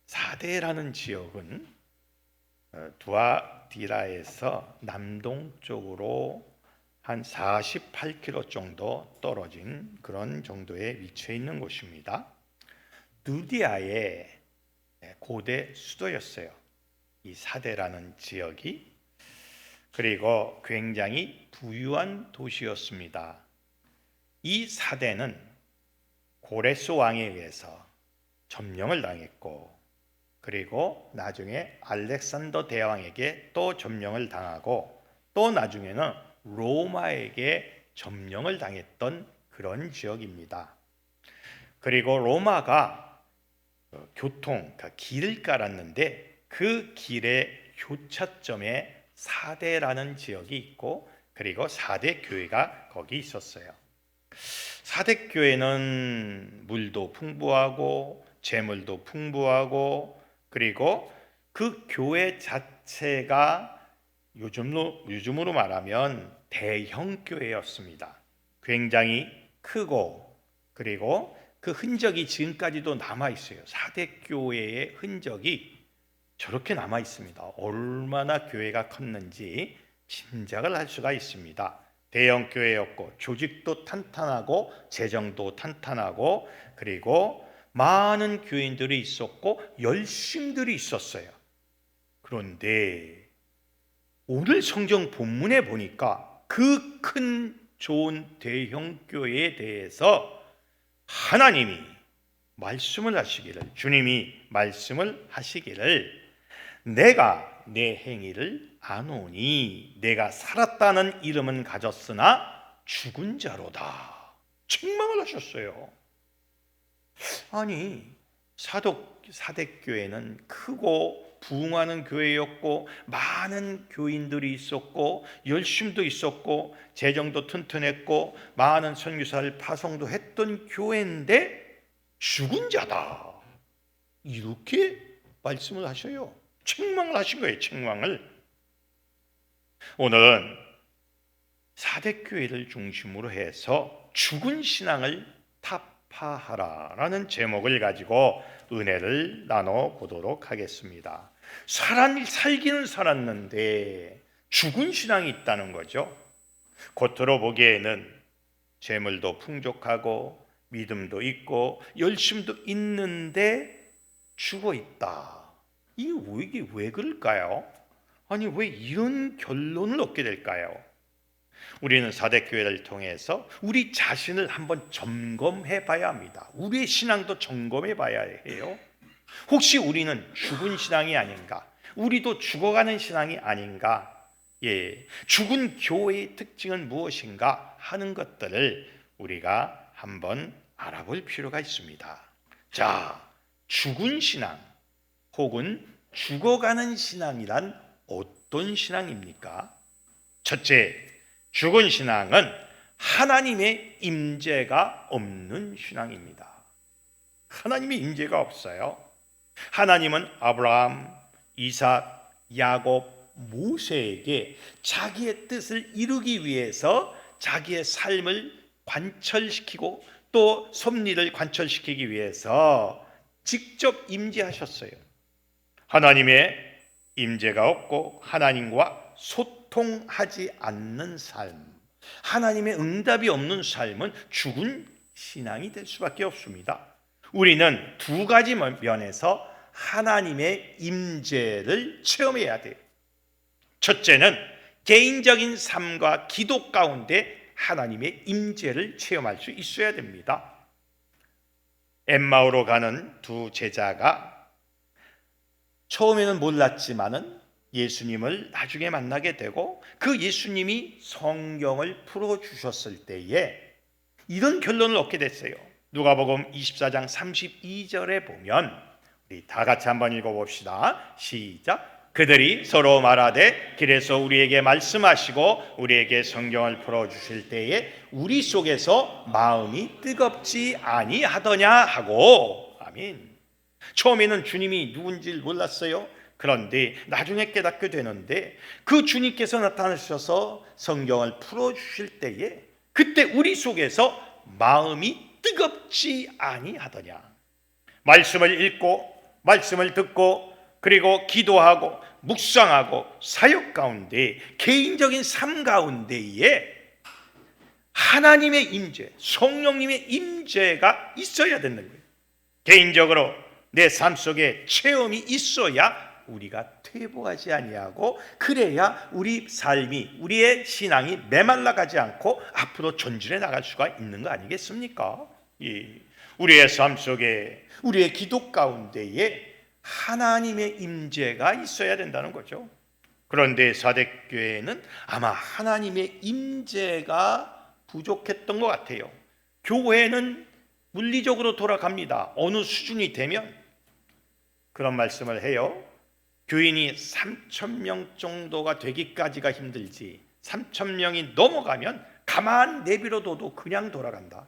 사대라는 지역은 두아디라에서 남동쪽으로 한 48km 정도 떨어진 그런 정도에 위치해 있는 곳입니다. 누디아의 고대 수도였어요, 이 사대라는 지역이. 그리고 굉장히 부유한 도시였습니다. 이 사대는 고레스 왕에 의해서 점령을 당했고, 그리고 나중에 알렉산더 대왕에게 또 점령을 당하고, 또 나중에는 로마에게 점령을 당했던 그런 지역입니다. 그리고 로마가 그러니까 길을 깔았는데, 그 길의 교차점에 사대라는 지역이 있고, 그리고 사대 교회가 거기 있었어요. 사대 교회는 물도 풍부하고 재물도 풍부하고, 그리고 그 교회 자체가 요즘으로 말하면 대형 교회였습니다. 굉장히 크고, 그리고 그 흔적이 지금까지도 남아 있어요. 사대 교회의 흔적이 저렇게 남아 있습니다. 얼마나 교회가 컸는지 짐작을 할 수가 있습니다. 대형 교회였고, 조직도 탄탄하고 재정도 탄탄하고, 그리고 많은 교인들이 있었고 열심들이 있었어요. 그런데 오늘 성경 본문에 보니까 그 큰 좋은 대형 교회에 대해서 하나님이 말씀을 하시기를, 주님이 말씀을 하시기를, 내가 내 행위를 아노니 내가 살았다는 이름은 가졌으나 죽은 자로다, 책망을 하셨어요. 아니, 사대교회는 크고 부흥하는 교회였고, 많은 교인들이 있었고, 열심도 있었고, 재정도 튼튼했고, 많은 선교사를 파송도 했던 교회인데 죽은 자다, 이렇게 말씀을 하셔요. 책망을 하신 거예요, 책망을. 오늘은 사대교회를 중심으로 해서 죽은 신앙을 타파하라라는 제목을 가지고 은혜를 나눠보도록 하겠습니다. 살기는 살았는데 죽은 신앙이 있다는 거죠. 겉으로 보기에는 재물도 풍족하고 믿음도 있고 열심도 있는데 죽어 있다. 이게 왜 그럴까요? 아니, 왜 이런 결론을 얻게 될까요? 우리는 사대교회를 통해서 우리 자신을 한번 점검해 봐야 합니다. 우리의 신앙도 점검해 봐야 해요. 혹시 우리는 죽은 신앙이 아닌가? 우리도 죽어가는 신앙이 아닌가? 죽은 교회의 특징은 무엇인가 하는 것들을 우리가 한번 알아볼 필요가 있습니다. 자, 죽은 신앙 혹은 죽어가는 신앙이란 어떤 신앙입니까? 첫째, 죽은 신앙은 하나님의 임재가 없는 신앙입니다. 하나님의 임재가 없어요. 하나님은 아브라함, 이삭, 야곱, 모세에게 자기의 뜻을 이루기 위해서 자기의 삶을 관철시키고 또 섭리를 관철시키기 위해서 직접 임재하셨어요. 하나님의 임재가 없고 하나님과 소통하지 않는 삶, 하나님의 응답이 없는 삶은 죽은 신앙이 될 수밖에 없습니다. 우리는 두 가지 면에서 하나님의 임재를 체험해야 돼요. 첫째는 개인적인 삶과 기도 가운데 하나님의 임재를 체험할 수 있어야 됩니다. 엠마오로 가는 두 제자가 처음에는 몰랐지만은 예수님을 나중에 만나게 되고, 그 예수님이 성경을 풀어주셨을 때에 이런 결론을 얻게 됐어요. 누가복음 24장 32절에 보면, 우리 다 같이 한번 읽어봅시다. 시작. 그들이 서로 말하되 길에서 우리에게 말씀하시고 우리에게 성경을 풀어주실 때에 우리 속에서 마음이 뜨겁지 아니하더냐 하고. 아멘. 처음에는 주님이 누군지 몰랐어요. 그런데 나중에 깨닫게 되는데, 그 주님께서 나타나셔서 성경을 풀어주실 때에 그때 우리 속에서 마음이 뜨겁지 아니하더냐. 말씀을 읽고 말씀을 듣고 그리고 기도하고 묵상하고 사역 가운데 개인적인 삶 가운데에 하나님의 임재, 성령님의 임재가 있어야 된다는 거예요. 개인적으로 내 삶 속에 체험이 있어야 우리가 퇴보하지 아니하고, 그래야 우리 삶이, 우리의 신앙이 메말라가지 않고 앞으로 전진해 나갈 수가 있는 거 아니겠습니까? 예. 우리의 삶 속에, 우리의 기도 가운데에 하나님의 임재가 있어야 된다는 거죠. 그런데 사대교회는 아마 하나님의 임재가 부족했던 것 같아요. 교회는 물리적으로 돌아갑니다. 어느 수준이 되면. 그런 말씀을 해요. 교인이 3,000명 정도가 되기까지가 힘들지 3,000명이 넘어가면 가만 내버려둬도 그냥 돌아간다.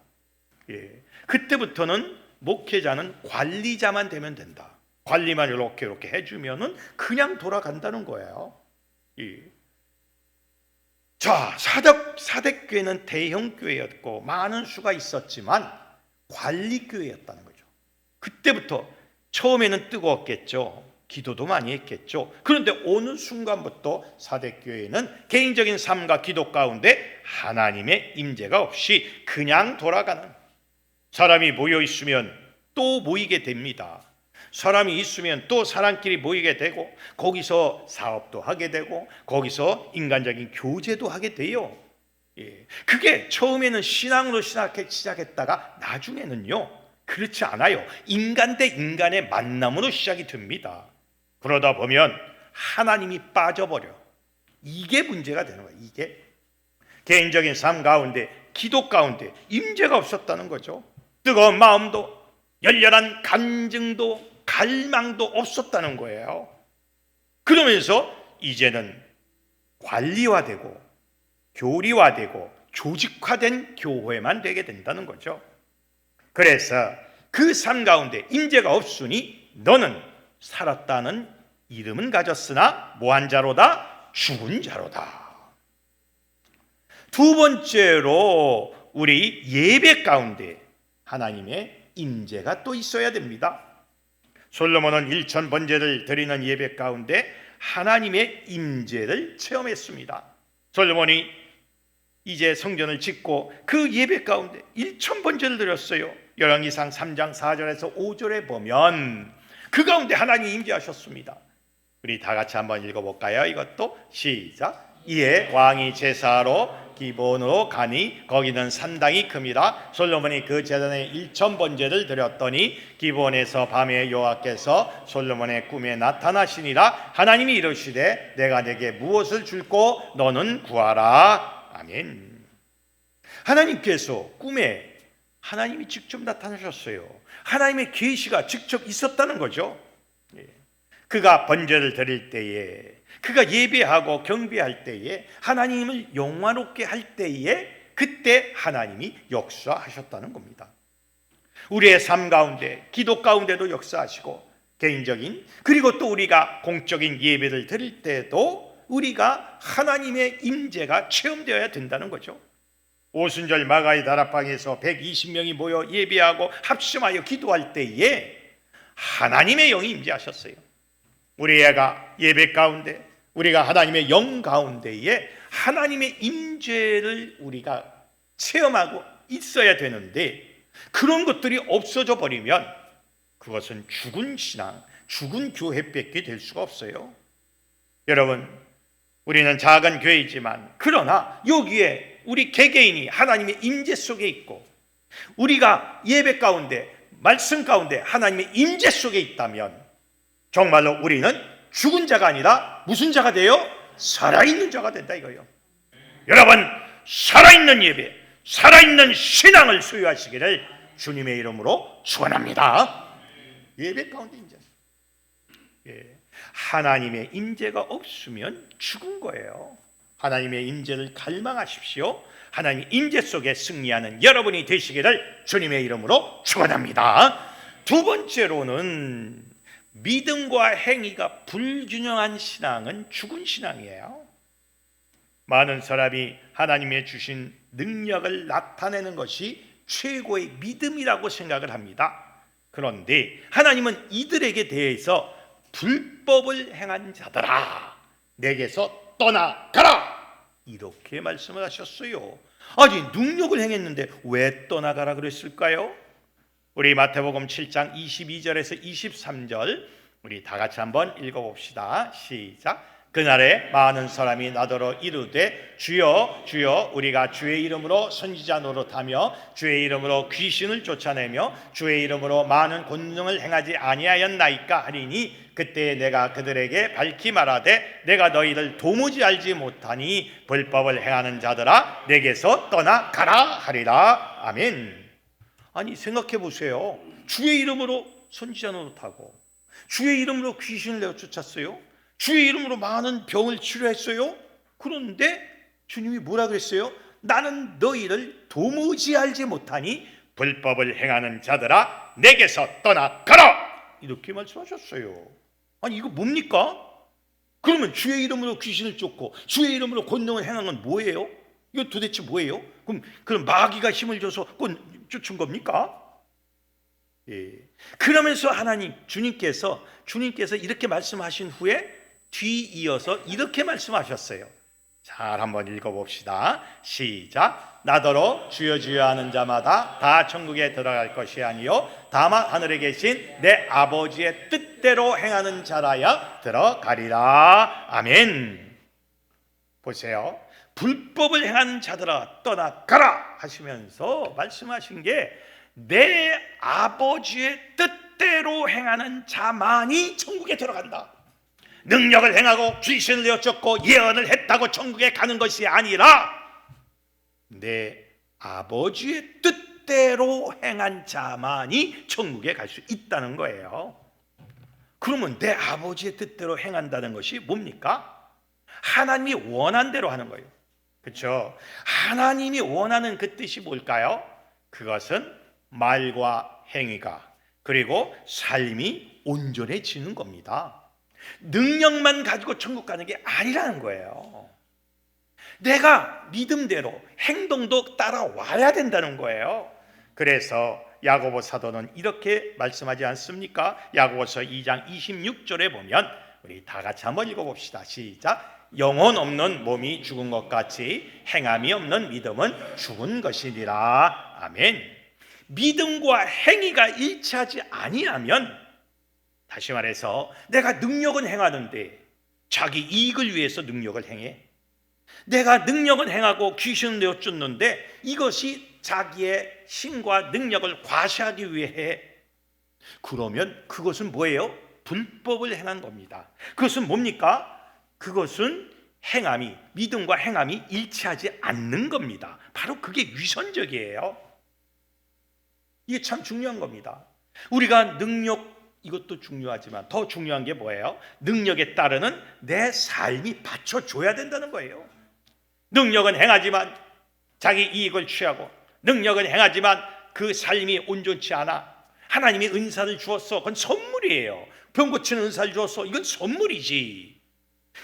예. 그때부터는 목회자는 관리자만 되면 된다. 관리만 이렇게 해주면은 그냥 돌아간다는 거예요. 예. 자, 사대교회는 대형 교회였고 많은 수가 있었지만 관리 교회였다는 거죠. 그때부터 처음에는 뜨거웠겠죠. 기도도 많이 했겠죠. 그런데 어느 순간부터 사대교회는 개인적인 삶과 기도 가운데 하나님의 임재가 없이 그냥 돌아가는, 사람이 모여 있으면 또 모이게 됩니다. 사람이 있으면 또 사람끼리 모이게 되고, 거기서 사업도 하게 되고, 거기서 인간적인 교제도 하게 돼요. 예. 그게 처음에는 신앙으로 시작했다가 나중에는요, 그렇지 않아요. 인간 대 인간의 만남으로 시작이 됩니다. 그러다 보면 하나님이 빠져버려. 이게 문제가 되는 거예요. 이게 개인적인 삶 가운데, 기도 가운데 임재가 없었다는 거죠. 뜨거운 마음도, 열렬한 간증도, 갈망도 없었다는 거예요. 그러면서 이제는 관리화되고 교리화되고 조직화된 교회만 되게 된다는 거죠. 그래서 그 삶 가운데 임재가 없으니 너는 살았다는 이름은 가졌으나 뭐한 자로다? 죽은 자로다. 두 번째로 우리 예배 가운데 하나님의 임재가 또 있어야 됩니다. 솔로몬은 1,000번제를 드리는 예배 가운데 하나님의 임재를 체험했습니다. 솔로몬이 이제 성전을 짓고 그 예배 가운데 1,000번제를 드렸어요. 열왕기상 3장 4절에서 5절에 보면 그 가운데 하나님이 임재하셨습니다. 우리 다 같이 한번 읽어볼까요? 이것도 시작. 이에 왕이 제사로 기본으로 가니 거기는 산당이 큽니다. 솔로몬이 그 제단에 1,000번제를 드렸더니 기본에서 밤에 여호와께서 솔로몬의 꿈에 나타나시니라. 하나님이 이르시되 내가 내게 무엇을 줄고 너는 구하라. 아멘. 하나님께서 꿈에 하나님이 직접 나타나셨어요. 하나님의 계시가 직접 있었다는 거죠. 그가 번제를 드릴 때에, 그가 예배하고 경배할 때에, 하나님을 영화롭게 할 때에 그때 하나님이 역사하셨다는 겁니다. 우리의 삶 가운데, 기도 가운데도 역사하시고, 개인적인 그리고 또 우리가 공적인 예배를 드릴 때도 우리가 하나님의 임재가 체험되어야 된다는 거죠. 오순절 마가의 다락방에서 120명이 모여 예배하고 합심하여 기도할 때에 하나님의 영이 임재하셨어요. 우리가 예배 가운데, 우리가 하나님의 영 가운데에 하나님의 임재를 우리가 체험하고 있어야 되는데, 그런 것들이 없어져 버리면 그것은 죽은 신앙, 죽은 교회밖에 될 수가 없어요. 여러분, 우리는 작은 교회이지만 그러나 여기에 우리 개개인이 하나님의 임재 속에 있고, 우리가 예배 가운데, 말씀 가운데 하나님의 임재 속에 있다면 정말로 우리는 죽은 자가 아니라 무슨 자가 돼요? 살아있는 자가 된다 이거예요. 여러분, 살아있는 예배, 살아있는 신앙을 소유하시기를 주님의 이름으로 축원합니다. 예배 가운데 임재. 하나님의 임재가 없으면 죽은 거예요. 하나님의 임재를 갈망하십시오. 하나님의 임재 속에 승리하는 여러분이 되시기를 주님의 이름으로 축원합니다. 두 번째로는 믿음과 행위가 불균형한 신앙은 죽은 신앙이에요. 많은 사람이 하나님의 주신 능력을 나타내는 것이 최고의 믿음이라고 생각을 합니다. 그런데 하나님은 이들에게 대해서 불법을 행한 자들아 내게서 떠나가라 이렇게 말씀을 하셨어요. 아니 능력을 행했는데 왜 떠나가라 그랬을까요? 우리 마태복음 7장 22절에서 23절 우리 다 같이 한번 읽어봅시다. 시작. 그날에 많은 사람이 나더러 이르되 주여 주여 우리가 주의 이름으로 선지자 노릇하며 주의 이름으로 귀신을 쫓아내며 주의 이름으로 많은 권능을 행하지 아니하였나이까 하리니 그때 내가 그들에게 밝히 말하되 내가 너희를 도무지 알지 못하니 불법을 행하는 자들아 내게서 떠나가라 하리라. 아멘. 아니 생각해 보세요. 주의 이름으로 선지자 노릇하고 주의 이름으로 귀신을 내어 쫓았어요. 주의 이름으로 많은 병을 치료했어요. 그런데 주님이 뭐라 그랬어요? 나는 너희를 도무지 알지 못하니 불법을 행하는 자들아 내게서 떠나가라 이렇게 말씀하셨어요. 아니 이거 뭡니까? 그러면 주의 이름으로 귀신을 쫓고 주의 이름으로 권능을 행한 건 뭐예요? 이거 도대체 뭐예요? 그럼 마귀가 힘을 줘서 쫓은 겁니까? 예. 그러면서 하나님 주님께서 이렇게 말씀하신 후에 뒤이어서 이렇게 말씀하셨어요. 잘 한번 읽어봅시다. 시작. 나더러 주여 주여 하는 자마다 다 천국에 들어갈 것이 아니요 다만 하늘에 계신 내 아버지의 뜻대로 행하는 자라야 들어가리라. 아멘. 보세요. 불법을 행하는 자들아 떠나가라 하시면서 말씀하신 게 내 아버지의 뜻대로 행하는 자만이 천국에 들어간다. 능력을 행하고 귀신을 내어쫓고 예언을 했다고 천국에 가는 것이 아니라 내 아버지의 뜻대로 행한 자만이 천국에 갈 수 있다는 거예요. 그러면 내 아버지의 뜻대로 행한다는 것이 뭡니까? 하나님이 원한 대로 하는 거예요. 그렇죠? 하나님이 원하는 그 뜻이 뭘까요? 그것은 말과 행위가 그리고 삶이 온전해지는 겁니다. 능력만 가지고 천국 가는 게 아니라는 거예요. 내가 믿음대로 행동도 따라와야 된다는 거예요. 그래서 야고보 사도는 이렇게 말씀하지 않습니까? 야고보서 2장 26절에 보면 우리 다 같이 한번 읽어봅시다. 시작. 영혼 없는 몸이 죽은 것 같이 행함이 없는 믿음은 죽은 것이니라. 아멘. 믿음과 행위가 일치하지 아니하면 다시 말해서 내가 능력은 행하는데 자기 이익을 위해서 능력을 행해. 내가 능력은 행하고 귀신을 내어쫓는데 이것이 자기의 힘과 능력을 과시하기 위해 그러면 그것은 뭐예요? 불법을 행한 겁니다. 그것은 뭡니까? 그것은 행함이 믿음과 행함이 일치하지 않는 겁니다. 바로 그게 위선적이에요. 이게 참 중요한 겁니다. 우리가 능력 이것도 중요하지만 더 중요한 게 뭐예요? 능력에 따르는 내 삶이 받쳐줘야 된다는 거예요. 능력은 행하지만 자기 이익을 취하고 능력은 행하지만 그 삶이 온전치 않아. 하나님이 은사를 주었어. 그건 선물이에요. 병 고치는 은사를 주었어. 이건 선물이지.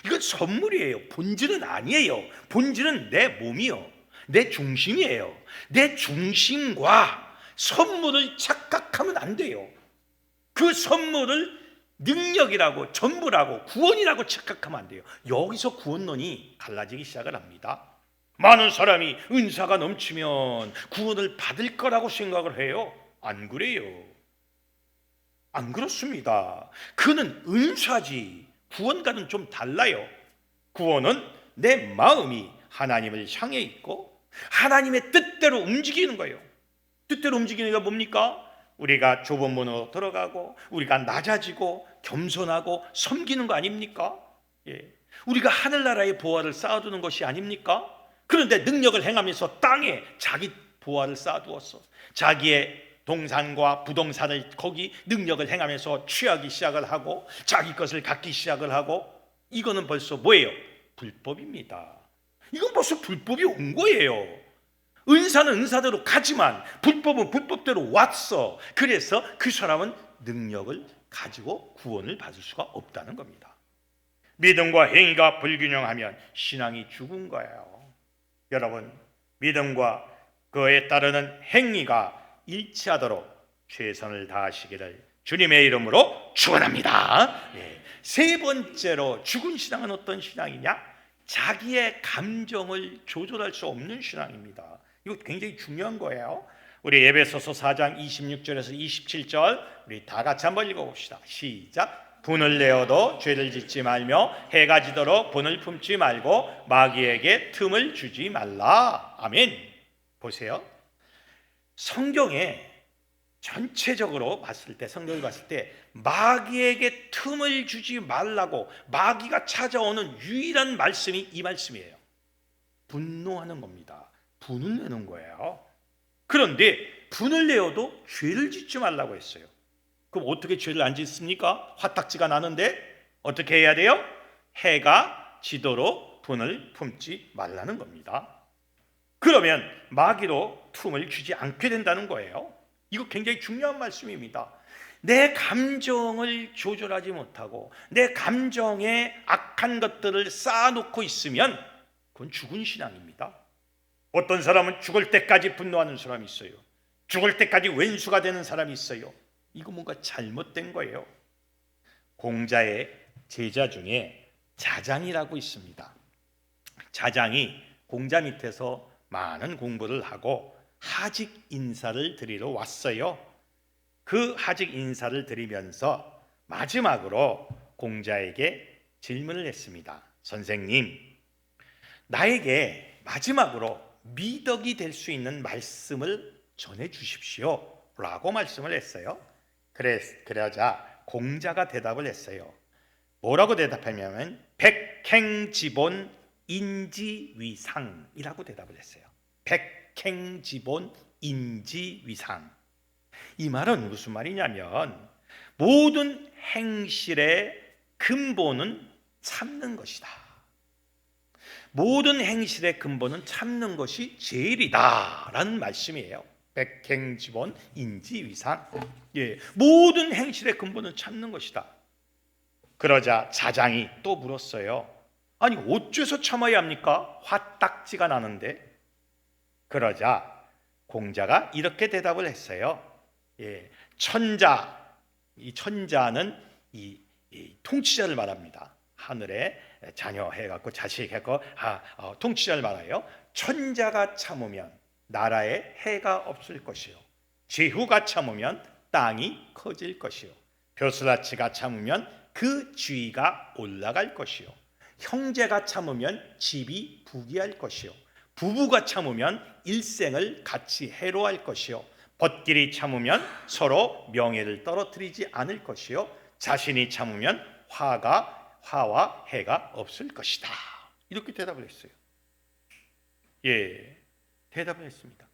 이건 선물이에요. 본질은 아니에요. 본질은 내 몸이요. 내 중심이에요. 내 중심과 선물을 착각하면 안 돼요. 그 선물을 능력이라고 전부라고 구원이라고 착각하면 안 돼요. 여기서 구원론이 갈라지기 시작을 합니다. 많은 사람이 은사가 넘치면 구원을 받을 거라고 생각을 해요. 안 그래요. 안 그렇습니다. 그는 은사지 구원과는 좀 달라요. 구원은 내 마음이 하나님을 향해 있고 하나님의 뜻대로 움직이는 거예요. 뜻대로 움직이는 게 뭡니까? 우리가 좁은 문으로 들어가고 우리가 낮아지고 겸손하고 섬기는 거 아닙니까? 예. 우리가 하늘나라의 보화를 쌓아두는 것이 아닙니까? 그런데 능력을 행하면서 땅에 자기 보화를 쌓아두었어. 자기의 동산과 부동산을 거기 능력을 행하면서 취하기 시작을 하고 자기 것을 갖기 시작을 하고 이거는 벌써 뭐예요? 불법입니다. 이건 벌써 불법이 온 거예요. 은사는 은사대로 가지만 불법은 불법대로 왔어. 그래서 그 사람은 능력을 가지고 구원을 받을 수가 없다는 겁니다. 믿음과 행위가 불균형하면 신앙이 죽은 거예요. 여러분, 믿음과 그에 따르는 행위가 일치하도록 최선을 다하시기를 주님의 이름으로 축원합니다. 세 번째로 죽은 신앙은 어떤 신앙이냐? 자기의 감정을 조절할 수 없는 신앙입니다. 이거 굉장히 중요한 거예요. 우리 에베소서 4장 26절에서 27절 우리 다 같이 한번 읽어봅시다. 시작. 분을 내어도 죄를 짓지 말며 해가 지도록 분을 품지 말고 마귀에게 틈을 주지 말라. 아멘. 보세요. 성경에 전체적으로 봤을 때, 성경을 봤을 때 마귀에게 틈을 주지 말라고, 마귀가 찾아오는 유일한 말씀이 이 말씀이에요. 분노하는 겁니다. 분을 내는 거예요. 그런데 분을 내어도 죄를 짓지 말라고 했어요. 그럼 어떻게 죄를 안 짓습니까? 화딱지가 나는데 어떻게 해야 돼요? 해가 지도록 분을 품지 말라는 겁니다. 그러면 마귀로 틈을 주지 않게 된다는 거예요. 이거 굉장히 중요한 말씀입니다. 내 감정을 조절하지 못하고 내 감정에 악한 것들을 쌓아놓고 있으면 그건 죽은 신앙입니다. 어떤 사람은 죽을 때까지 분노하는 사람이 있어요. 죽을 때까지 왼수가 되는 사람이 있어요. 이거 뭔가 잘못된 거예요. 공자의 제자 중에 자장이라고 있습니다. 자장이 공자 밑에서 많은 공부를 하고 하직 인사를 드리러 왔어요. 그 하직 인사를 드리면서 마지막으로 공자에게 질문을 했습니다. 선생님, 나에게 마지막으로 미덕이 될 수 있는 말씀을 전해 주십시오 라고 말씀을 했어요. 그러자 공자가 대답을 했어요. 뭐라고 대답하냐면 백행지본 인지위상이라고 대답을 했어요. 백행지본 인지위상. 이 말은 무슨 말이냐면 모든 행실의 근본은 참는 것이다. 모든 행실의 근본은 참는 것이 제일이다 라는 말씀이에요. 백행지본 인지위상. 모든 행실의 근본은 참는 것이다. 그러자 자장이 또 물었어요. 아니 어째서 참아야 합니까? 화딱지가 나는데. 그러자 공자가 이렇게 대답을 했어요. 천자, 이 천자는 이 통치자를 말합니다. 하늘에 자녀 해갖고 자식 해갖고 통치자를 말해요. 천자가 참으면 나라에 해가 없을 것이요, 제후가 참으면 땅이 커질 것이요, 벼슬아치가 참으면 그 지위가 올라갈 것이요, 형제가 참으면 집이 부귀할 것이요, 부부가 참으면 일생을 같이 해로할 것이요, 벗길이 참으면 서로 명예를 떨어뜨리지 않을 것이요, 자신이 참으면 화와 해가 없을 것이다. 이렇게 대답을 했어요. 대답을 했습니다.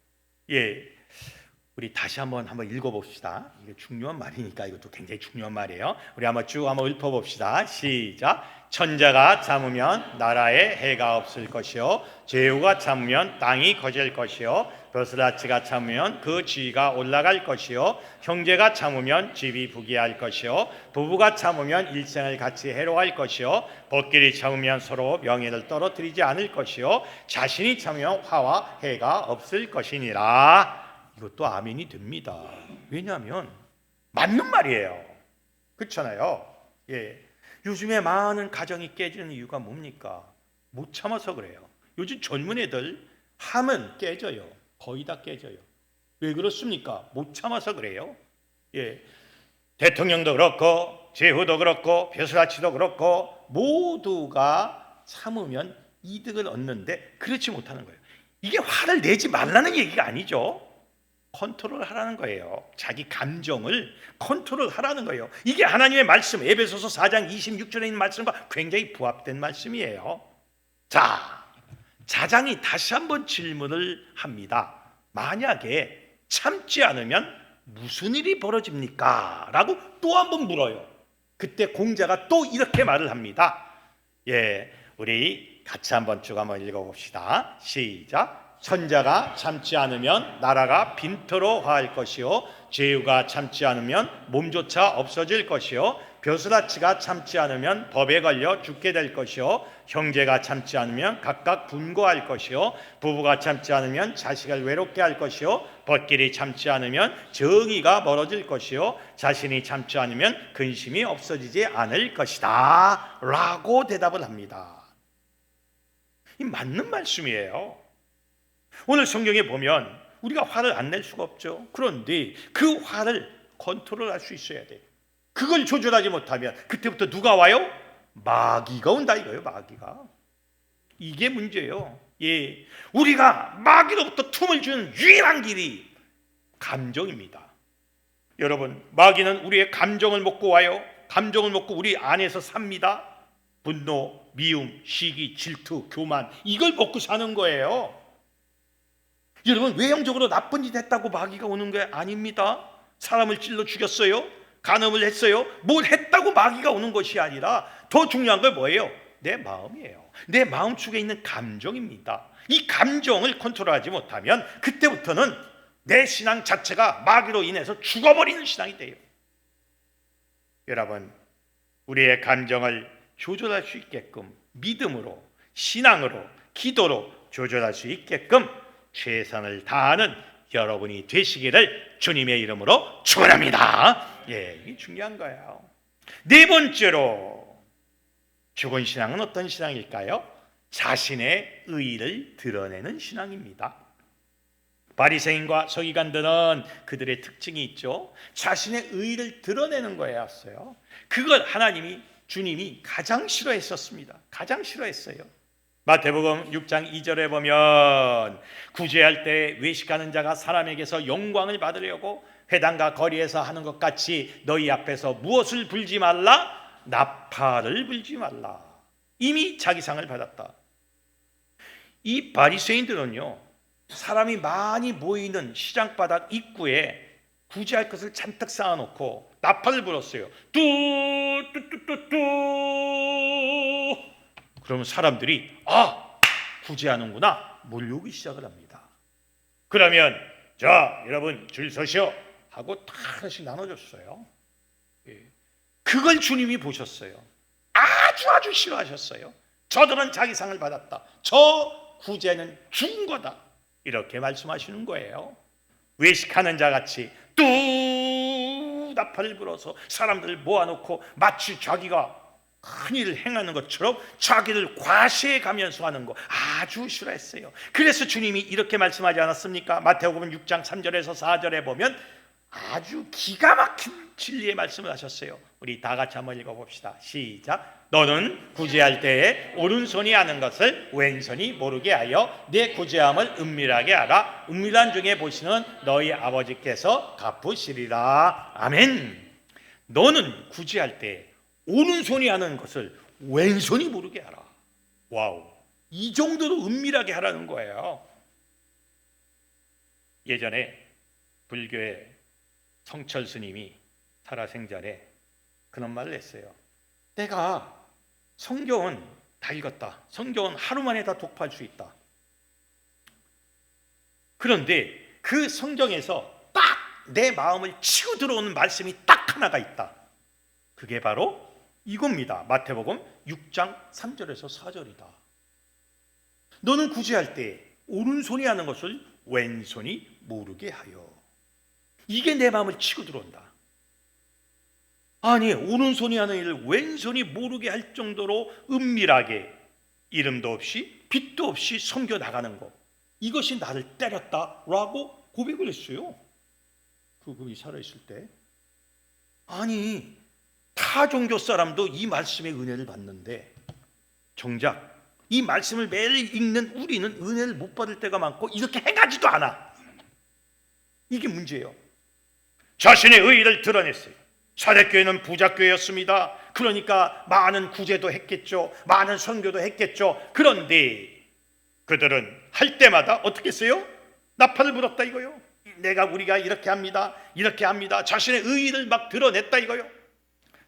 우리 다시 한번 읽어봅시다. 이게 중요한 말이니까 이것도 굉장히 중요한 말이에요. 우리 한번 쭉 읊어봅시다. 시작. 천자가 참으면 나라에 해가 없을 것이요, 제후가 참으면 땅이 거질 것이요, 벼슬아치가 참으면 그 지위가 올라갈 것이요, 형제가 참으면 집이 부귀할 것이요, 부부가 참으면 일생을 같이 해로할 것이요, 벗길이 참으면 서로 명예를 떨어뜨리지 않을 것이요, 자신이 참으면 화와 해가 없을 것이니라. 이것도 아멘이 됩니다. 왜냐하면 맞는 말이에요. 그렇잖아요. 요즘에 많은 가정이 깨지는 이유가 뭡니까? 못 참아서 그래요. 요즘 젊은 애들 하면 깨져요. 거의 다 깨져요. 왜 그렇습니까? 못 참아서 그래요. 대통령도 그렇고 제후도 그렇고 벼슬아치도 그렇고 모두가 참으면 이득을 얻는데 그렇지 못하는 거예요. 이게 화를 내지 말라는 얘기가 아니죠. 컨트롤 하라는 거예요. 자기 감정을 컨트롤 하라는 거예요. 이게 하나님의 말씀, 에베소서 4장 26절에 있는 말씀과 굉장히 부합된 말씀이에요. 자, 자장이 다시 한번 질문을 합니다. 만약에 참지 않으면 무슨 일이 벌어집니까? 라고 또 한번 물어요. 그때 공자가 또 이렇게 말을 합니다. 우리 같이 한번 쭉 읽어봅시다. 시작. 천자가 참지 않으면 나라가 빈터로 화할 것이요, 제후가 참지 않으면 몸조차 없어질 것이요, 벼슬아치가 참지 않으면 법에 걸려 죽게 될 것이요 형제가 참지 않으면 각각 분고할 것이요 부부가 참지 않으면 자식을 외롭게 할 것이요 벗길이 참지 않으면 정의가 멀어질 것이요 자신이 참지 않으면 근심이 없어지지 않을 것이다 라고 대답을 합니다. 이 맞는 말씀이에요. 오늘 성경에 보면 우리가 화를 안 낼 수가 없죠. 그런데 그 화를 컨트롤할 수 있어야 돼요. 그걸 조절하지 못하면 그때부터 누가 와요? 마귀가 온다 이거예요. 마귀가. 이게 문제예요. 예, 우리가 마귀로부터 틈을 주는 유일한 길이 감정입니다. 여러분, 마귀는 우리의 감정을 먹고 와요. 감정을 먹고 우리 안에서 삽니다. 분노, 미움, 시기, 질투, 교만, 이걸 먹고 사는 거예요. 여러분, 외형적으로 나쁜 짓 했다고 마귀가 오는 게 아닙니다. 사람을 찔러 죽였어요? 간음을 했어요? 뭘 했다고 마귀가 오는 것이 아니라 더 중요한 건 뭐예요? 내 마음이에요. 내 마음속에 있는 감정입니다. 이 감정을 컨트롤하지 못하면 그때부터는 내 신앙 자체가 마귀로 인해서 죽어버리는 신앙이 돼요. 여러분, 우리의 감정을 조절할 수 있게끔 믿음으로, 신앙으로, 기도로 조절할 수 있게끔 최선을 다하는 여러분이 되시기를 주님의 이름으로 축원합니다. 예, 이게 중요한 거예요. 네 번째로, 죽은 신앙은 어떤 신앙일까요? 자신의 의의를 드러내는 신앙입니다. 바리새인과 서기관들은 그들의 특징이 있죠. 자신의 의의를 드러내는 거였어요. 그걸 주님이 가장 싫어했었습니다. 가장 싫어했어요. 마태복음 6장 2절에 보면 구제할 때 외식하는 자가 사람에게서 영광을 받으려고 회당과 거리에서 하는 것 같이 너희 앞에서 무엇을 불지 말라? 나팔을 불지 말라. 이미 자기 상을 받았다. 이 바리새인들은요, 사람이 많이 모이는 시장바닥 입구에 구제할 것을 잔뜩 쌓아놓고 나팔을 불었어요. 뚜뚜뚜뚜뚜. 그러면 사람들이 구제하는구나 몰려오기 시작을 합니다. 그러면 자, 여러분 줄 서시오 하고 다 하나씩 나눠줬어요. 그걸 주님이 보셨어요. 아주 싫어하셨어요. 저들은 자기 상을 받았다. 저 구제는 죽은 거다. 이렇게 말씀하시는 거예요. 외식하는 자같이 뚜 나팔을 불어서 사람들을 모아놓고 마치 자기가 큰 일을 행하는 것처럼 자기를 과시해 가면서 하는 거 아주 싫어했어요. 그래서 주님이 이렇게 말씀하지 않았습니까? 마태복음 6장 3절에서 4절에 보면 아주 기가 막힌 진리의 말씀을 하셨어요. 우리 다 같이 한번 읽어봅시다. 시작. 너는 구제할 때에 오른손이 하는 것을 왼손이 모르게 하여 내 구제함을 은밀하게 하라. 은밀한 중에 보시는 너희 아버지께서 갚으시리라. 아멘. 너는 구제할 때 오른손이 하는 것을 왼손이 모르게 하라. 와우, 이 정도로 은밀하게 하라는 거예요. 예전에 불교의 성철 스님이 살아생전에 그런 말을 했어요. 내가 성경은 다 읽었다. 성경은 하루 만에 다 독파할 수 있다. 그런데 그 성경에서 딱 내 마음을 치고 들어오는 말씀이 딱 하나가 있다. 그게 바로 이겁니다. 마태복음 6장 3절에서 4절이다. 너는 구제할 때 오른손이 하는 것을 왼손이 모르게 하여. 이게 내 마음을 치고 들어온다. 아니, 오른손이 하는 일을 왼손이 모르게 할 정도로 은밀하게 이름도 없이 빛도 없이 섬겨 나가는 것, 이것이 나를 때렸다라고 고백을 했어요. 그분이 살아있을 때. 아니, 타 종교 사람도 이 말씀의 은혜를 받는데 정작 이 말씀을 매일 읽는 우리는 은혜를 못 받을 때가 많고 이렇게 행하지도 않아. 이게 문제예요. 자신의 의의를 드러냈어요. 사대교회는 부자교회였습니다. 그러니까 많은 구제도 했겠죠. 많은 선교도 했겠죠. 그런데 그들은 할 때마다 어떻게 했어요? 나팔을 불었다 이거요. 우리가 이렇게 합니다. 이렇게 합니다. 자신의 의의를 막 드러냈다 이거요.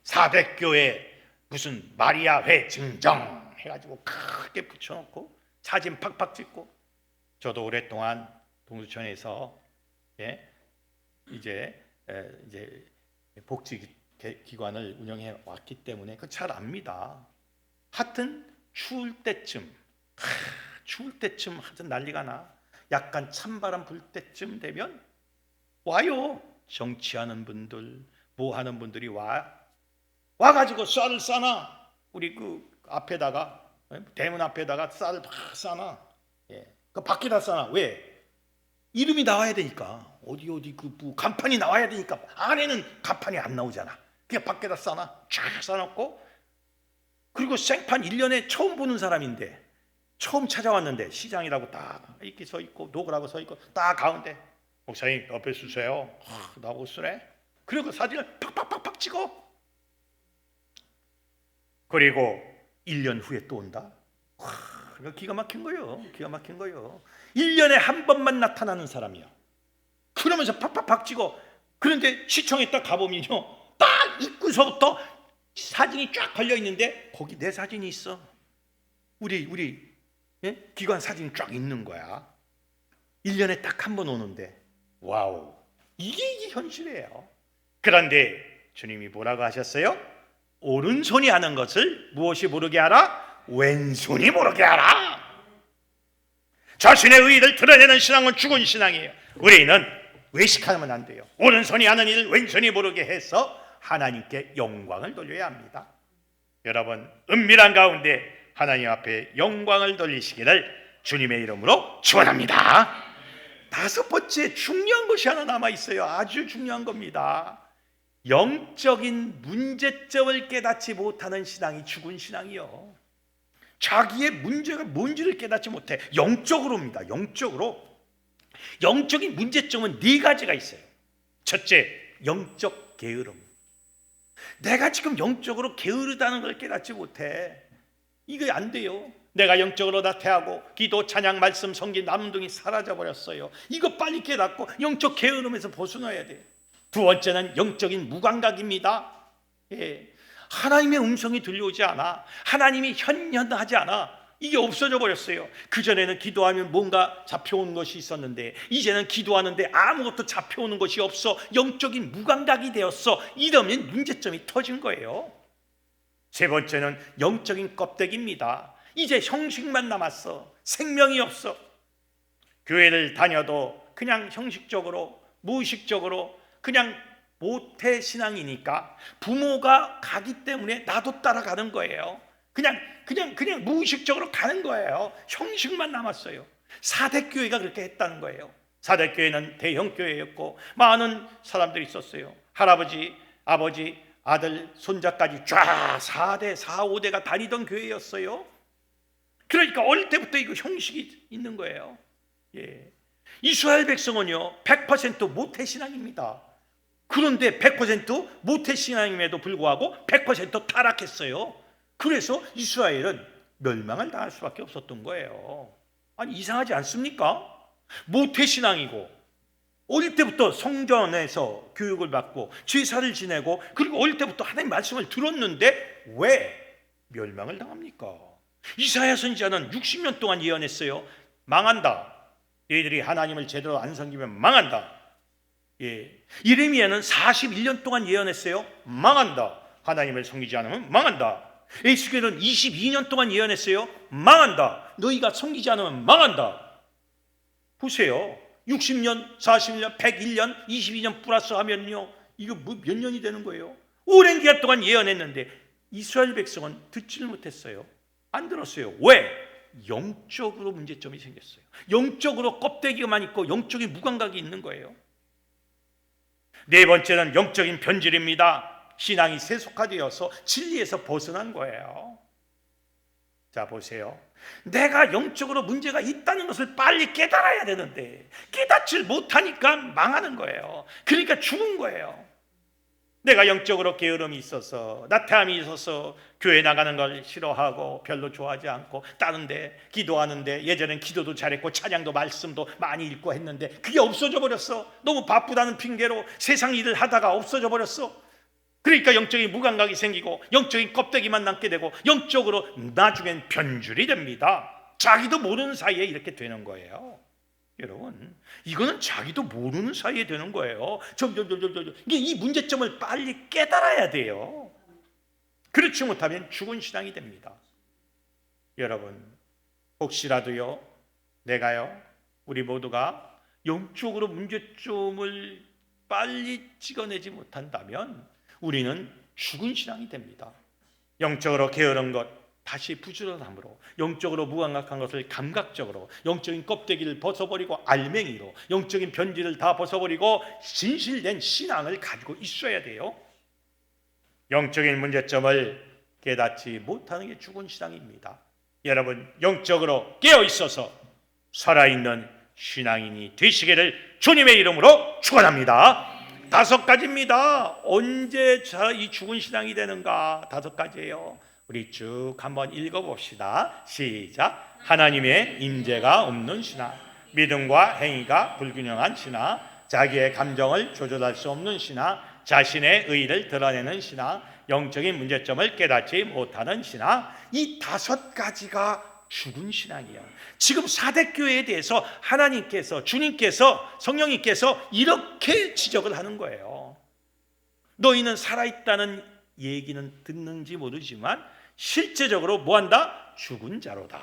사대교회 무슨 마리아 회 증정 해가지고 크게 붙여놓고 사진 팍팍 찍고. 저도 오랫동안 동두천에서 이제 복지 기관을 운영해 왔기 때문에 그 잘 압니다. 하여튼 추울 때쯤 하여튼 난리가 나. 약간 찬바람 불 때쯤 되면 와요. 정치하는 분들, 뭐 하는 분들이 와가지고 쌀을 싸나. 우리 그 앞에다가, 대문 앞에다가 쌀을 막 싸나. 그 밖에다 싸나. 왜? 이름이 나와야 되니까. 어디 그 간판이 나와야 되니까. 안에는 간판이 안 나오잖아. 그냥 밖에다 싸나. 쫙 싸놓고, 그리고 생판 1년에 처음 보는 사람인데, 처음 찾아왔는데 시장이라고 딱 이렇게 서 있고 노그라고 서 있고 딱 가운데, 목사님 옆에 쓰세요. 나보고 쓰네. 그리고 사진을 팍팍팍팍 찍어. 그리고 1년 후에 또 온다. 기가 막힌 거예요. 1년에 한 번만 나타나는 사람이야. 그러면서 팍팍팍 찍어. 그런데 시청에 딱 가보면요, 딱 입구서부터 사진이 쫙 걸려 있는데 거기 내 사진이 있어. 우리 기관 사진이 쫙 있는 거야. 1년에 딱 한 번 오는데, 와우, 이게 현실이에요. 그런데 주님이 뭐라고 하셨어요? 오른손이 하는 것을 무엇이 모르게 하라? 왼손이 모르게 하라. 자신의 의의를 드러내는 신앙은 죽은 신앙이에요. 우리는 외식하면 안 돼요. 오른손이 하는 일을 왼손이 모르게 해서 하나님께 영광을 돌려야 합니다. 여러분, 은밀한 가운데 하나님 앞에 영광을 돌리시기를 주님의 이름으로 축원합니다. 5번째 중요한 것이 하나 남아 있어요. 아주 중요한 겁니다. 영적인 문제점을 깨닫지 못하는 신앙이 죽은 신앙이요. 자기의 문제가 뭔지를 깨닫지 못해. 영적으로입니다. 영적인 문제점은 4가지가 있어요. 첫째, 영적 게으름. 내가 지금 영적으로 게으르다는 걸 깨닫지 못해. 이거 안 돼요. 내가 영적으로 나태하고 기도, 찬양, 말씀, 성기, 남동이 사라져버렸어요. 이거 빨리 깨닫고 영적 게으름에서 벗어나야 돼. 2번째는 영적인 무감각입니다. 하나님의 음성이 들려오지 않아. 하나님이 현현하지 않아. 이게 없어져 버렸어요. 그전에는 기도하면 뭔가 잡혀오는 것이 있었는데 이제는 기도하는데 아무것도 잡혀오는 것이 없어. 영적인 무감각이 되었어. 이러면 문제점이 터진 거예요. 3번째는 영적인 껍데기입니다. 이제 형식만 남았어. 생명이 없어. 교회를 다녀도 그냥 형식적으로, 무의식적으로 그냥 모태 신앙이니까 부모가 가기 때문에 나도 따라가는 거예요. 그냥 무의식적으로 가는 거예요. 형식만 남았어요. 사대교회가 그렇게 했다는 거예요. 사대교회는 대형교회였고 많은 사람들이 있었어요. 할아버지, 아버지, 아들, 손자까지 쫙 4대, 4, 5대가 다니던 교회였어요. 그러니까 어릴 때부터 이거 형식이 있는 거예요. 이스라엘 백성은요 100% 모태신앙입니다. 그런데 100% 모태신앙임에도 불구하고 100% 타락했어요. 그래서 이스라엘은 멸망을 당할 수밖에 없었던 거예요. 아니, 이상하지 않습니까? 모태신앙이고 어릴 때부터 성전에서 교육을 받고 제사를 지내고 그리고 어릴 때부터 하나님 말씀을 들었는데 왜 멸망을 당합니까? 이사야 선지자는 60년 동안 예언했어요. 망한다. 얘들이 하나님을 제대로 안 섬기면 망한다. 예레미야는 41년 동안 예언했어요. 망한다. 하나님을 섬기지 않으면 망한다. 에스겔은 22년 동안 예언했어요. 망한다. 너희가 섬기지 않으면 망한다. 보세요. 60년, 40년, 101년, 22년 플러스 하면요 이거 몇 년이 되는 거예요? 오랜 기간 동안 예언했는데 이스라엘 백성은 듣지를 못했어요. 안 들었어요. 왜? 영적으로 문제점이 생겼어요. 영적으로 껍데기만 있고 영적인 무감각이 있는 거예요. 4번째는 영적인 변질입니다. 신앙이 세속화되어서 진리에서 벗어난 거예요. 자, 보세요. 내가 영적으로 문제가 있다는 것을 빨리 깨달아야 되는데 깨닫질 못하니까 망하는 거예요. 그러니까 죽은 거예요. 내가 영적으로 게으름이 있어서, 나태함이 있어서 교회 나가는 걸 싫어하고 별로 좋아하지 않고 다른데 기도하는데 예전엔 기도도 잘했고 찬양도 말씀도 많이 읽고 했는데 그게 없어져 버렸어. 너무 바쁘다는 핑계로 세상 일을 하다가 없어져 버렸어. 그러니까 영적인 무감각이 생기고 영적인 껍데기만 남게 되고 영적으로 나중엔 변질이 됩니다. 자기도 모르는 사이에 이렇게 되는 거예요. 여러분, 이거는 자기도 모르는 사이에 되는 거예요. 이게 이 문제점을 빨리 깨달아야 돼요. 그렇지 못하면 죽은 신앙이 됩니다. 여러분, 혹시라도요, 내가요, 우리 모두가 영적으로 문제점을 빨리 찍어내지 못한다면 우리는 죽은 신앙이 됩니다. 영적으로 게으른 것, 다시 부지런함으로, 영적으로 무감각한 것을 감각적으로, 영적인 껍데기를 벗어버리고 알맹이로, 영적인 변질을 다 벗어버리고 진실된 신앙을 가지고 있어야 돼요. 영적인 문제점을 깨닫지 못하는 게 죽은 신앙입니다. 여러분, 영적으로 깨어있어서 살아있는 신앙인이 되시기를 주님의 이름으로 축원합니다. 5가지입니다. 언제 이 죽은 신앙이 되는가? 5가지예요. 우리 쭉 한번 읽어봅시다. 시작. 하나님의 임재가 없는 신앙, 믿음과 행위가 불균형한 신앙, 자기의 감정을 조절할 수 없는 신앙, 자신의 의의를 드러내는 신앙, 영적인 문제점을 깨닫지 못하는 신앙, 이 5가지가 죽은 신앙이에요. 지금 사대교회에 대해서 하나님께서, 주님께서, 성령님께서 이렇게 지적을 하는 거예요. 너희는 살아있다는 얘기는 듣는지 모르지만 실제적으로 뭐한다? 죽은 자로다.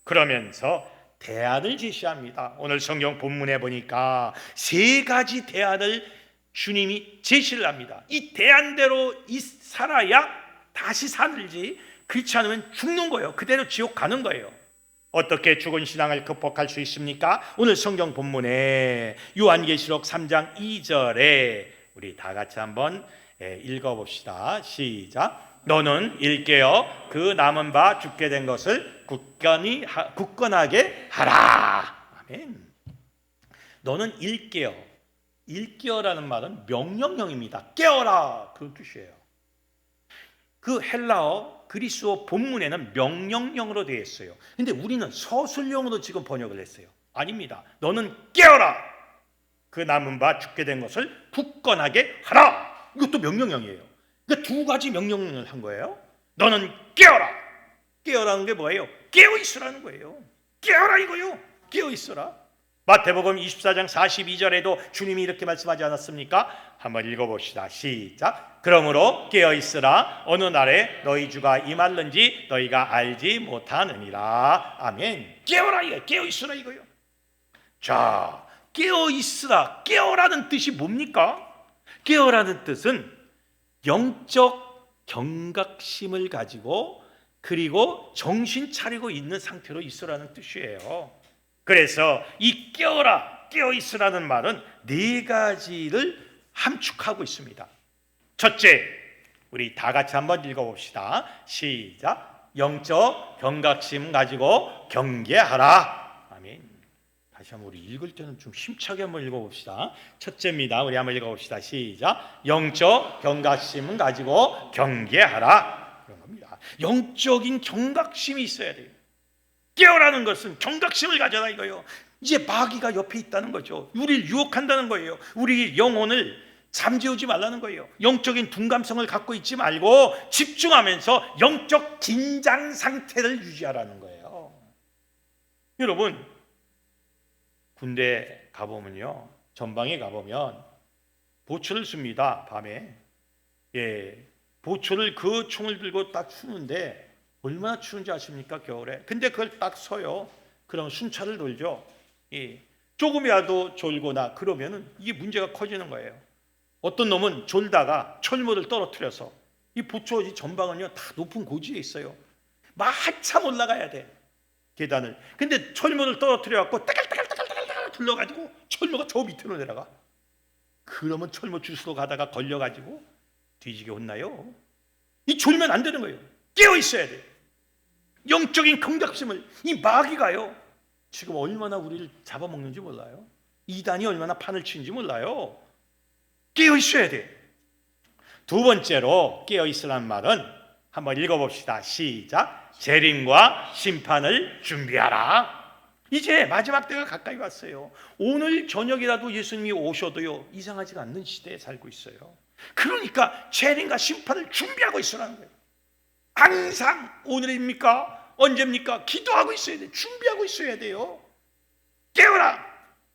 그러면서 대안을 제시합니다. 오늘 성경 본문에 보니까 3가지 대안을 주님이 제시를 합니다. 이 대안대로 살아야 다시 살지, 그렇지 않으면 죽는 거예요. 그대로 지옥 가는 거예요. 어떻게 죽은 신앙을 극복할 수 있습니까? 오늘 성경 본문에 요한계시록 3장 2절에 우리 다 같이 한번 읽어봅시다. 시작. 너는 일깨어 그 남은 바 죽게 된 것을 굳건하게 하라. 아멘. 너는 일깨어. 일깨어라는 말은 명령형입니다. 깨어라, 그런 뜻이에요. 그 헬라어 그리스어 본문에는 명령형으로 되어 있어요. 근데 우리는 서술형으로 지금 번역을 했어요. 아닙니다. 너는 깨어라. 그 남은 바 죽게 된 것을 굳건하게 하라. 이것도 명령형이에요. 그러니까 2가지 명령을 한 거예요. 너는 깨어라. 깨어라는 게 뭐예요? 깨어 있으라는 거예요. 깨어라 이거요. 깨어 있어라. 마태복음 24장 42절에도 주님이 이렇게 말씀하지 않았습니까? 한번 읽어봅시다. 시작. 그러므로 깨어 있으라. 어느 날에 너희 주가 임할는지 너희가 알지 못하느니라. 아멘. 깨어라 이거. 깨어 있으라 이거요. 자, 깨어 있으라. 깨어라는 뜻이 뭡니까? 깨어라는 뜻은 영적 경각심을 가지고 그리고 정신 차리고 있는 상태로 있으라는 뜻이에요. 그래서 이 깨어라, 깨어 있으라는 말은 4가지를 함축하고 있습니다. 첫째, 우리 다 같이 한번 읽어봅시다. 시작. 영적 경각심 가지고 경계하라. 아멘. 다시 한번 우리 읽을 때는 좀 힘차게 한번 읽어봅시다. 첫째입니다. 우리 한번 읽어봅시다. 시작. 영적 경각심은 가지고 경계하라. 그런 겁니다. 영적인 경각심이 있어야 돼요. 깨어라는 것은 경각심을 가져라 이거예요. 이제 마귀가 옆에 있다는 거죠. 우리를 유혹한다는 거예요. 우리 영혼을 잠재우지 말라는 거예요. 영적인 둔감성을 갖고 있지 말고 집중하면서 영적 긴장 상태를 유지하라는 거예요. 여러분, 군대 가보면요, 전방에 가보면 보초를 씁니다. 밤에. 보초를 그 총을 들고 딱 쏘는데 얼마나 추운지 아십니까? 겨울에. 근데 그걸 딱 서요. 그럼 순찰을 돌죠. 조금이라도 졸거나 그러면은 이게 문제가 커지는 거예요. 어떤 놈은 졸다가 철문을 떨어뜨려서, 이 보초 전방은요 다 높은 고지에 있어요. 막 한참 올라가야 돼, 계단을. 근데 철문을 떨어뜨려 갖고 따갈따갈따갈따갈 둘러가지고 철모가 저 밑으로 내려가. 그러면 철모 주스로 가다가 걸려가지고 뒤지게 혼나요. 이 졸면 안 되는 거예요. 깨어 있어야 돼. 영적인 경각심을. 이 마귀가요 지금 얼마나 우리를 잡아먹는지 몰라요. 이단이 얼마나 판을 치는지 몰라요. 깨어 있어야 돼. 2번째로 깨어 있으라는 말은 한번 읽어봅시다. 시작. 재림과 심판을 준비하라. 이제 마지막 때가 가까이 왔어요. 오늘 저녁이라도 예수님이 오셔도요 이상하지가 않는 시대에 살고 있어요. 그러니까 재림과 심판을 준비하고 있으라는 거예요. 항상 오늘입니까? 언제입니까? 기도하고 있어야 돼. 준비하고 있어야 돼요. 깨어라.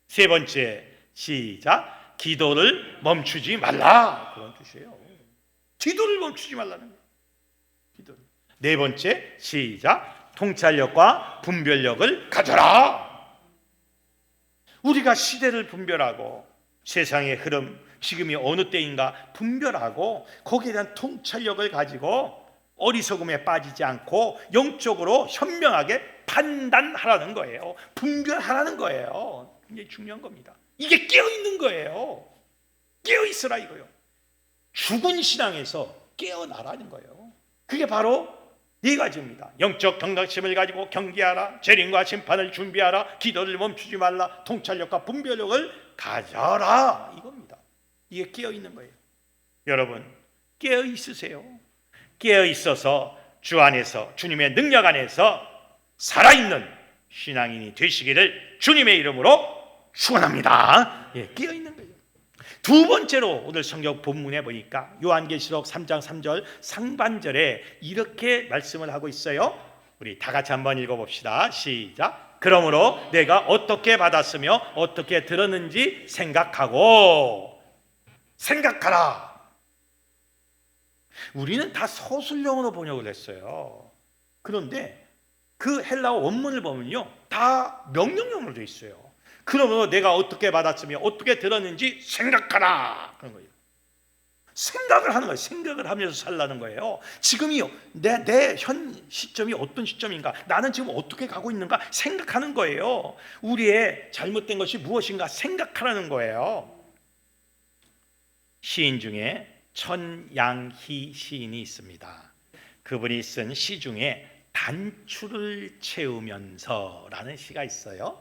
세 번째, 시작. 기도를 멈추지 말라. 그런 뜻이에요. 기도를 멈추지 말라는 거예요. 기도를. 네 번째, 시작. 통찰력과 분별력을 가져라. 우리가 시대를 분별하고 세상의 흐름, 지금이 어느 때인가 분별하고 거기에 대한 통찰력을 가지고 어리석음에 빠지지 않고 영적으로 현명하게 판단하라는 거예요. 분별하라는 거예요. 굉장히 중요한 겁니다. 이게 깨어있는 거예요. 깨어있으라 이거요. 죽은 신앙에서 깨어나라는 거예요. 그게 바로 네 가지입니다. 영적 경각심을 가지고 경계하라. 재림과 심판을 준비하라. 기도를 멈추지 말라. 통찰력과 분별력을 가져라. 이겁니다. 이게 깨어있는 거예요. 여러분, 깨어있으세요. 깨어있어서 주 안에서, 주님의 능력 안에서 살아있는 신앙인이 되시기를 주님의 이름으로 축원합니다. 예, 깨어있는 거예요. 두 번째로 오늘 성경 본문에 보니까 요한계시록 3장 3절 상반절에 이렇게 말씀을 하고 있어요. 우리 다 같이 한번 읽어봅시다. 시작. 그러므로 내가 어떻게 받았으며 어떻게 들었는지 생각하라. 우리는 다 서술형으로 번역을 했어요. 그런데 그 헬라어 원문을 보면요, 다 명령형으로 되어 있어요. 그러므로 내가 어떻게 받았으며 어떻게 들었는지 생각하라. 그런 거예요. 생각을 하는 거예요. 생각을 하면서 살라는 거예요. 지금이요, 내 현 시점이 어떤 시점인가, 나는 지금 어떻게 가고 있는가 생각하는 거예요. 우리의 잘못된 것이 무엇인가 생각하라는 거예요. 시인 중에 천양희 시인이 있습니다. 그분이 쓴 시 중에 단추를 채우면서라는 시가 있어요.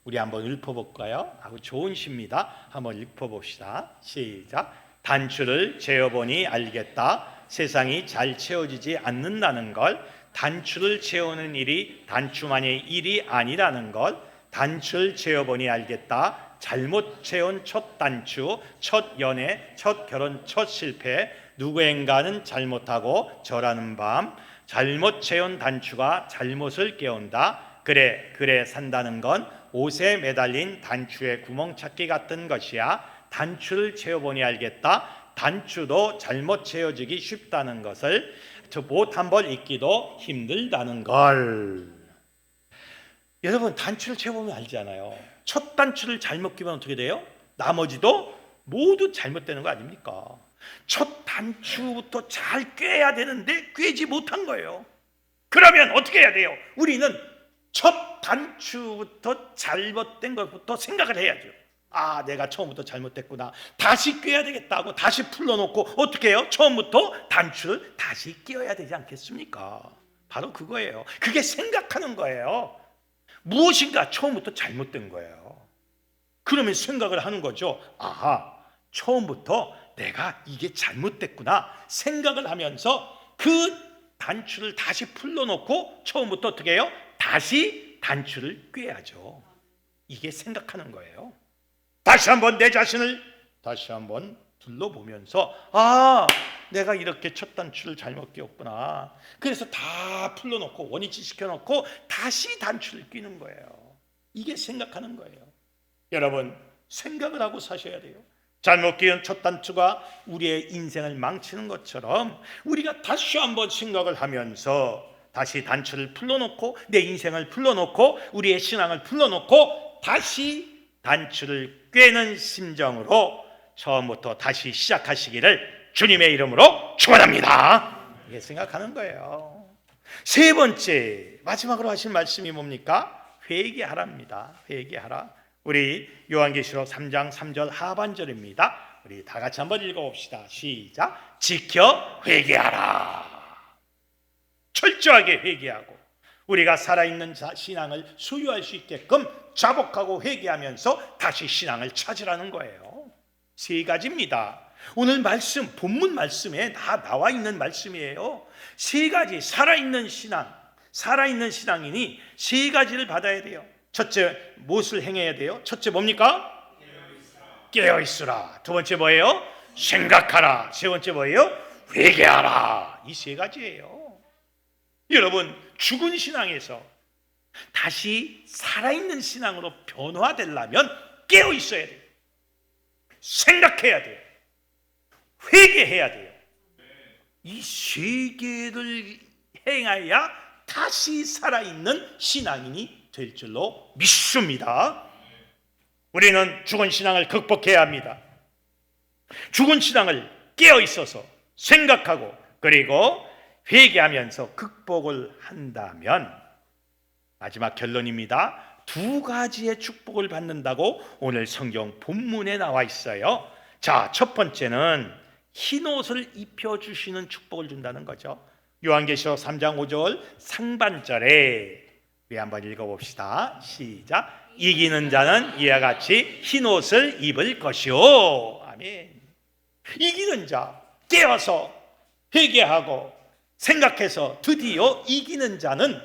우리 한번 읊어볼까요? 아주 좋은 시입니다. 한번 읊어봅시다. 시작. 단추를 채워보니 알겠다. 세상이 잘 채워지지 않는다는 걸. 단추를 채우는 일이 단추만의 일이 아니라는 걸. 단추를 채워보니 알겠다. 잘못 채운 첫 단추, 첫 연애, 첫 결혼, 첫 실패, 누구인가는 잘못하고 저라는 밤. 잘못 채운 단추가 잘못을 깨운다. 그래 산다는 건 옷에 매달린 단추의 구멍 찾기 같은 것이야. 단추를 채워보니 알겠다. 단추도 잘못 채워지기 쉽다는 것을, 옷 한 벌 입기도 힘들다는 걸. 여러분, 단추를 채워보면 알잖아요. 첫 단추를 잘못 끼면 어떻게 돼요? 나머지도 모두 잘못되는 거 아닙니까? 첫 단추부터 잘 꿰야 되는데 꿰지 못한 거예요. 그러면 어떻게 해야 돼요? 우리는 첫 단추부터 잘못된 것부터 생각을 해야죠. 아, 내가 처음부터 잘못됐구나. 다시 꿰야 되겠다 하고 다시 풀러놓고 어떻게 해요? 처음부터 단추를 다시 끼워야 되지 않겠습니까? 바로 그거예요. 그게 생각하는 거예요. 무엇인가 처음부터 잘못된 거예요. 그러면 생각을 하는 거죠. 아하, 처음부터 내가 이게 잘못됐구나 생각을 하면서 그 단추를 다시 풀러놓고 처음부터 어떻게 해요? 다시 단추를 꿰야죠. 이게 생각하는 거예요. 다시 한번 내 자신을 다시 한번 둘러보면서, 아, 내가 이렇게 첫 단추를 잘못 끼웠구나. 그래서 다 풀러놓고 원위치 시켜놓고 다시 단추를 끼는 거예요. 이게 생각하는 거예요. 여러분, 생각을 하고 사셔야 돼요. 잘못 끼운 첫 단추가 우리의 인생을 망치는 것처럼 우리가 다시 한번 생각을 하면서 다시 단추를 풀러놓고 내 인생을 풀러놓고 우리의 신앙을 풀러놓고 다시 단추를 꿰는 심정으로 처음부터 다시 시작하시기를 주님의 이름으로 축원합니다. 이게 생각하는 거예요. 세 번째, 마지막으로 하신 말씀이 뭡니까? 회개하라입니다. 회개하라. 우리 요한계시록 3장 3절 하반절입니다. 우리 다 같이 한번 읽어봅시다. 시작. 지켜 회개하라. 철저하게 회개하고 우리가 살아있는 신앙을 소유할 수 있게끔 자복하고 회개하면서 다시 신앙을 찾으라는 거예요. 세 가지입니다. 오늘 말씀, 본문 말씀에 다 나와 있는 말씀이에요. 세 가지, 살아있는 신앙, 살아있는 신앙인이 세 가지를 받아야 돼요. 첫째, 무엇을 행해야 돼요? 첫째 뭡니까? 깨어있으라. 두 번째 뭐예요? 생각하라. 세 번째 뭐예요? 회개하라. 이 세 가지예요. 여러분, 죽은 신앙에서 다시 살아있는 신앙으로 변화되려면 깨어 있어야 돼요. 생각해야 돼요. 회개해야 돼요. 이 세 개를 행해야 다시 살아있는 신앙인이 될 줄로 믿습니다. 우리는 죽은 신앙을 극복해야 합니다. 죽은 신앙을 깨어 있어서 생각하고 그리고 회개하면서 극복을 한다면 마지막 결론입니다. 두 가지의 축복을 받는다고 오늘 성경 본문에 나와 있어요. 자, 첫 번째는 흰 옷을 입혀주시는 축복을 준다는 거죠. 요한계시록 3장 5절 상반절에 우리 한번 읽어봅시다. 시작. 이기는 자는 이와 같이 흰 옷을 입을 것이오. 아멘. 이기는 자, 깨어서 회개하고 생각해서 드디어 이기는 자는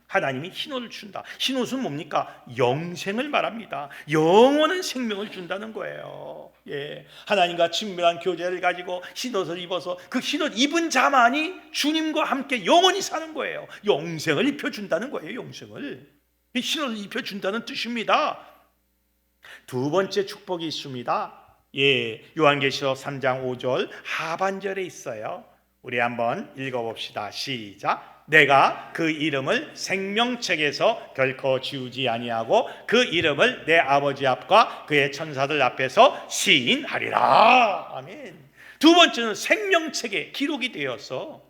하나님이 흰옷을 준다. 흰옷은 뭡니까? 영생을 말합니다. 영원한 생명을 준다는 거예요. 예, 하나님과 친밀한 교제를 가지고 흰옷을 입어서 그 흰옷 입은 자만이 주님과 함께 영원히 사는 거예요. 영생을 입혀준다는 거예요. 영생을. 흰옷을 입혀준다는 뜻입니다. 두 번째 축복이 있습니다. 예, 요한계시록 3장 5절 하반절에 있어요. 우리 한번 읽어봅시다. 시작. 내가 그 이름을 생명책에서 결코 지우지 아니하고 그 이름을 내 아버지 앞과 그의 천사들 앞에서 시인하리라. 아멘. 두 번째는 생명책에 기록이 되어서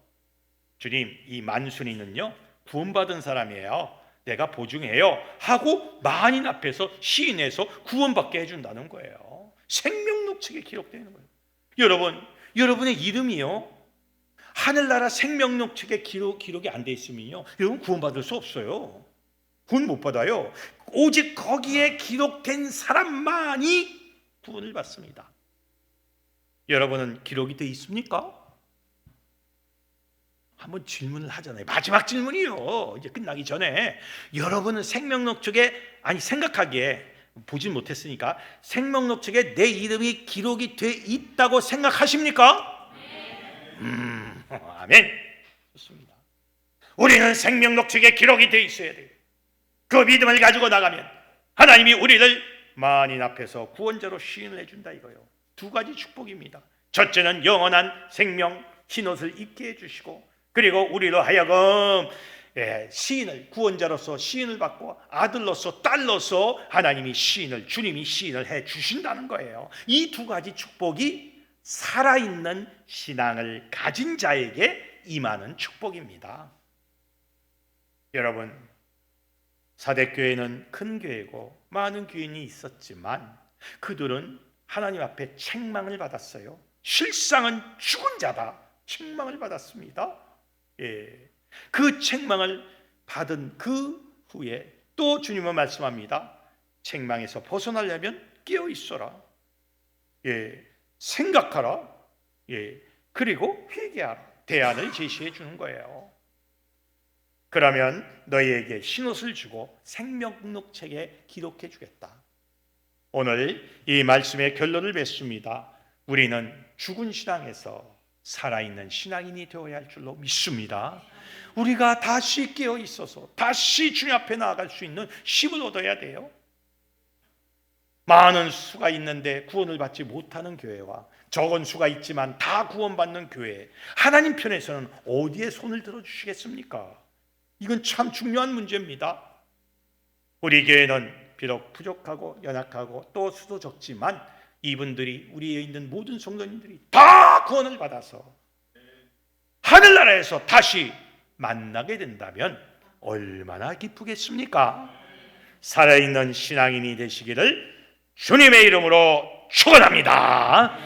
주님, 이 만순이는요 구원받은 사람이에요. 내가 보증해요 하고 만인 앞에서 시인해서 구원받게 해준다는 거예요. 생명록책에 기록되는 거예요. 여러분의 이름이요 하늘나라 생명록책에 기록이 안 돼 있으면요 여러분 구원받을 수 없어요. 구원 못 받아요. 오직 거기에 기록된 사람만이 구원을 받습니다. 여러분은 기록이 돼 있습니까? 한번 질문을 하잖아요. 마지막 질문이요. 이제 끝나기 전에 여러분은 생명록책에 생각하기에 보진 못했으니까 생명록책에 내 이름이 기록이 돼 있다고 생각하십니까? 아멘. 좋습니다. 우리는 생명록책에 기록이 돼 있어야 돼요. 그 믿음을 가지고 나가면 하나님이 우리를 만인 앞에서 구원자로 시인을 해준다 이거요. 두 가지 축복입니다. 첫째는 영원한 생명 흰옷을 입게 해주시고 그리고 우리로 하여금 시인을 구원자로서 시인을 받고 아들로서 딸로서 하나님이 시인을 주님이 시인을 해 주신다는 거예요. 이 두 가지 축복이 살아있는 신앙을 가진 자에게 임하는 축복입니다. 여러분, 사대교회는 큰 교회고 많은 교인이 있었지만 그들은 하나님 앞에 책망을 받았어요. 실상은 죽은 자다. 책망을 받았습니다. 예. 그 책망을 받은 그 후에 또 주님은 말씀합니다. 책망에서 벗어나려면 깨어 있어라. 예. 생각하라. 예. 그리고 회개하라. 대안을 제시해 주는 거예요. 그러면 너희에게 흰옷을 주고 생명록책에 기록해 주겠다. 오늘 이 말씀의 결론을 맺습니다. 우리는 죽은 신앙에서 살아있는 신앙인이 되어야 할 줄로 믿습니다. 우리가 다시 깨어 있어서 다시 주님 앞에 나아갈 수 있는 힘을 얻어야 돼요. 많은 수가 있는데 구원을 받지 못하는 교회와 적은 수가 있지만 다 구원받는 교회, 하나님 편에서는 어디에 손을 들어주시겠습니까? 이건 참 중요한 문제입니다. 우리 교회는 비록 부족하고 연약하고 또 수도 적지만 이분들이 우리에 있는 모든 성도님들이 다 구원을 받아서 하늘나라에서 다시 만나게 된다면 얼마나 기쁘겠습니까? 살아있는 신앙인이 되시기를 주님의 이름으로 축원합니다.